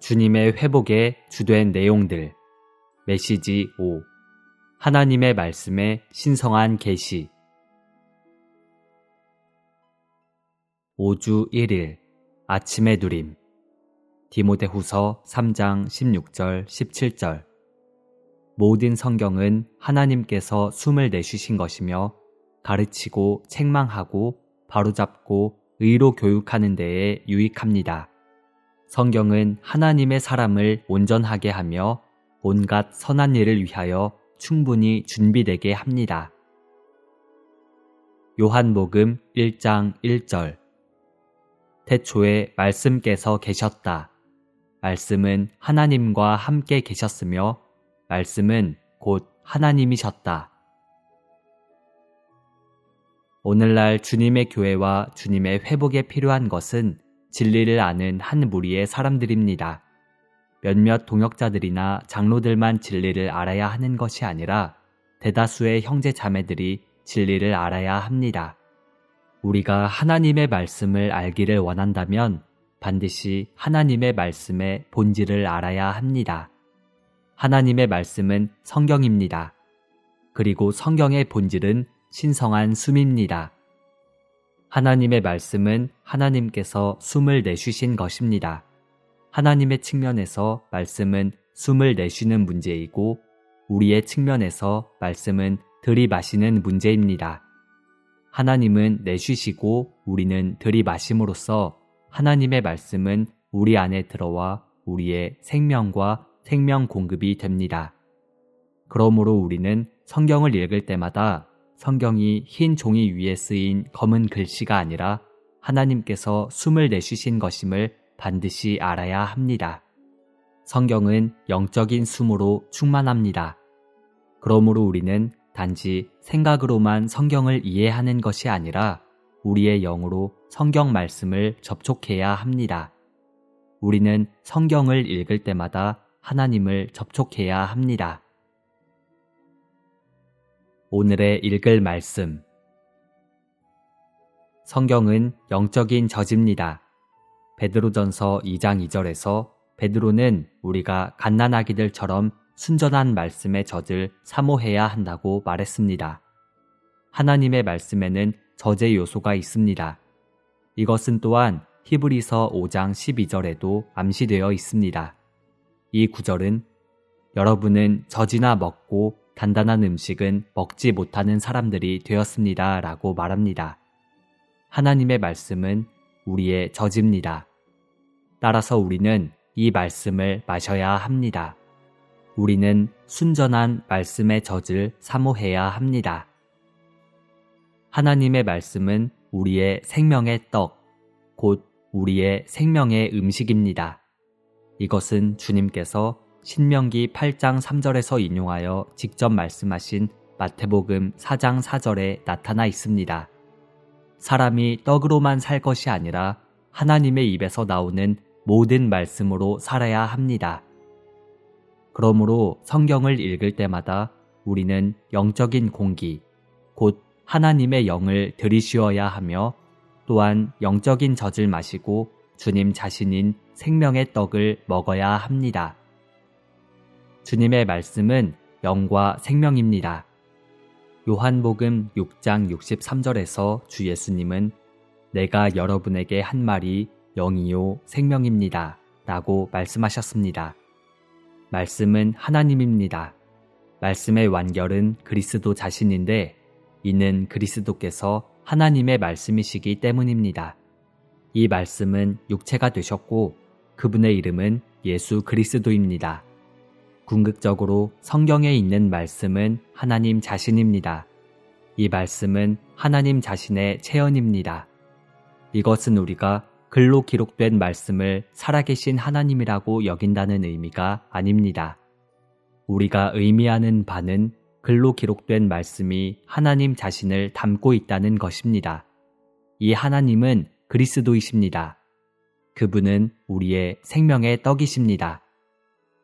주님의 회복에 주된 내용들. 메시지 5. 하나님의 말씀의 신성한 계시. 5주 1일 아침의 누림. 디모데후서 3장 16절 17절. 모든 성경은 하나님께서 숨을 내쉬신 것이며 가르치고 책망하고 바로잡고 의로 교육하는 데에 유익합니다. 성경은 하나님의 사람을 온전하게 하며 온갖 선한 일을 위하여 충분히 준비되게 합니다. 요한복음 1장 1절. 태초에 말씀께서 계셨다. 말씀은 하나님과 함께 계셨으며 말씀은 곧 하나님이셨다. 오늘날 주님의 교회와 주님의 회복에 필요한 것은 진리를 아는 한 무리의 사람들입니다. 몇몇 동역자들이나 장로들만 진리를 알아야 하는 것이 아니라 대다수의 형제 자매들이 진리를 알아야 합니다. 우리가 하나님의 말씀을 알기를 원한다면 반드시 하나님의 말씀의 본질을 알아야 합니다. 하나님의 말씀은 성경입니다. 그리고 성경의 본질은 신성한 숨입니다. 하나님의 말씀은 하나님께서 숨을 내쉬신 것입니다. 하나님의 측면에서 말씀은 숨을 내쉬는 문제이고 우리의 측면에서 말씀은 들이마시는 문제입니다. 하나님은 내쉬시고 우리는 들이마심으로써 하나님의 말씀은 우리 안에 들어와 우리의 생명과 생명 공급이 됩니다. 그러므로 우리는 성경을 읽을 때마다 성경이 흰 종이 위에 쓰인 검은 글씨가 아니라 하나님께서 숨을 내쉬신 것임을 반드시 알아야 합니다. 성경은 영적인 숨으로 충만합니다. 그러므로 우리는 단지 생각으로만 성경을 이해하는 것이 아니라 우리의 영으로 성경 말씀을 접촉해야 합니다. 우리는 성경을 읽을 때마다 하나님을 접촉해야 합니다. 오늘의 읽을 말씀. 성경은 영적인 젖입니다. 베드로전서 2장 2절에서 베드로는 우리가 갓난아기들처럼 순전한 말씀의 젖을 사모해야 한다고 말했습니다. 하나님의 말씀에는 젖의 요소가 있습니다. 이것은 또한 히브리서 5장 12절에도 암시되어 있습니다. 이 구절은 여러분은 젖이나 먹고 단단한 음식은 먹지 못하는 사람들이 되었습니다 라고 말합니다. 하나님의 말씀은 우리의 젖입니다. 따라서 우리는 이 말씀을 마셔야 합니다. 우리는 순전한 말씀의 젖을 사모해야 합니다. 하나님의 말씀은 우리의 생명의 떡, 곧 우리의 생명의 음식입니다. 이것은 주님께서 신명기 8장 3절에서 인용하여 직접 말씀하신 마태복음 4장 4절에 나타나 있습니다. 사람이 떡으로만 살 것이 아니라 하나님의 입에서 나오는 모든 말씀으로 살아야 합니다. 그러므로 성경을 읽을 때마다 우리는 영적인 공기, 곧 하나님의 영을 들이쉬어야 하며 또한 영적인 젖을 마시고 주님 자신인 생명의 떡을 먹어야 합니다. 주님의 말씀은 영과 생명입니다. 요한복음 6장 63절에서 주 예수님은 내가 여러분에게 한 말이 영이요 생명입니다 라고 말씀하셨습니다. 말씀은 하나님입니다. 말씀의 완결은 그리스도 자신인데 이는 그리스도께서 하나님의 말씀이시기 때문입니다. 이 말씀은 육체가 되셨고 그분의 이름은 예수 그리스도입니다. 궁극적으로 성경에 있는 말씀은 하나님 자신입니다. 이 말씀은 하나님 자신의 체현입니다. 이것은 우리가 글로 기록된 말씀을 살아계신 하나님이라고 여긴다는 의미가 아닙니다. 우리가 의미하는 바는 글로 기록된 말씀이 하나님 자신을 담고 있다는 것입니다. 이 하나님은 그리스도이십니다. 그분은 우리의 생명의 떡이십니다.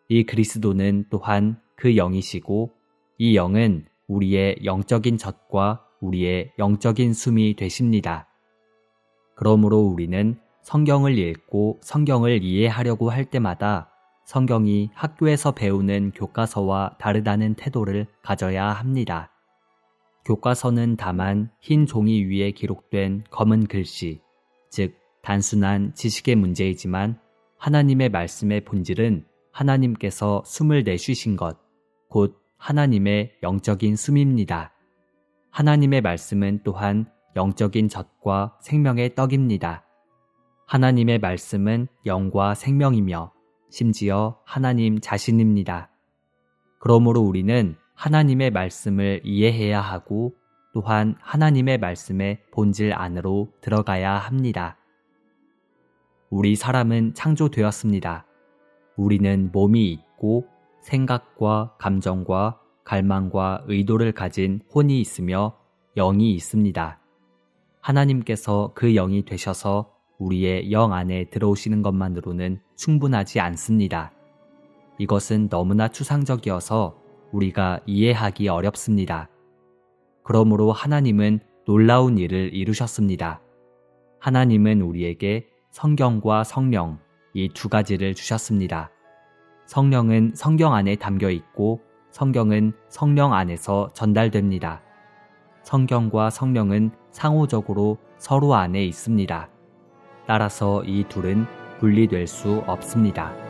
이 그리스도는 또한 그 영이시고 이 영은 우리의 영적인 젖과 우리의 영적인 숨이 되십니다. 그러므로 우리는 성경을 읽고 성경을 이해하려고 할 때마다 성경이 학교에서 배우는 교과서와 다르다는 태도를 가져야 합니다. 교과서는 다만 흰 종이 위에 기록된 검은 글씨, 즉 단순한 지식의 문제이지만 하나님의 말씀의 본질은 하나님께서 숨을 내쉬신 것, 곧 하나님의 영적인 숨입니다. 하나님의 말씀은 또한 영적인 젖과 생명의 떡입니다. 하나님의 말씀은 영과 생명이며 심지어 하나님 자신입니다. 그러므로 우리는 하나님의 말씀을 이해해야 하고 또한 하나님의 말씀의 본질 안으로 들어가야 합니다. 우리 사람은 창조되었습니다. 우리는 몸이 있고 생각과 감정과 갈망과 의도를 가진 혼이 있으며 영이 있습니다. 하나님께서 그 영이 되셔서 우리의 영 안에 들어오시는 것만으로는 충분하지 않습니다. 이것은 너무나 추상적이어서 우리가 이해하기 어렵습니다. 그러므로 하나님은 놀라운 일을 이루셨습니다. 하나님은 우리에게 성경과 성령, 이 두 가지를 주셨습니다. 성령은 성경 안에 담겨 있고 성경은 성령 안에서 전달됩니다. 성경과 성령은 상호적으로 서로 안에 있습니다. 따라서 이 둘은 분리될 수 없습니다.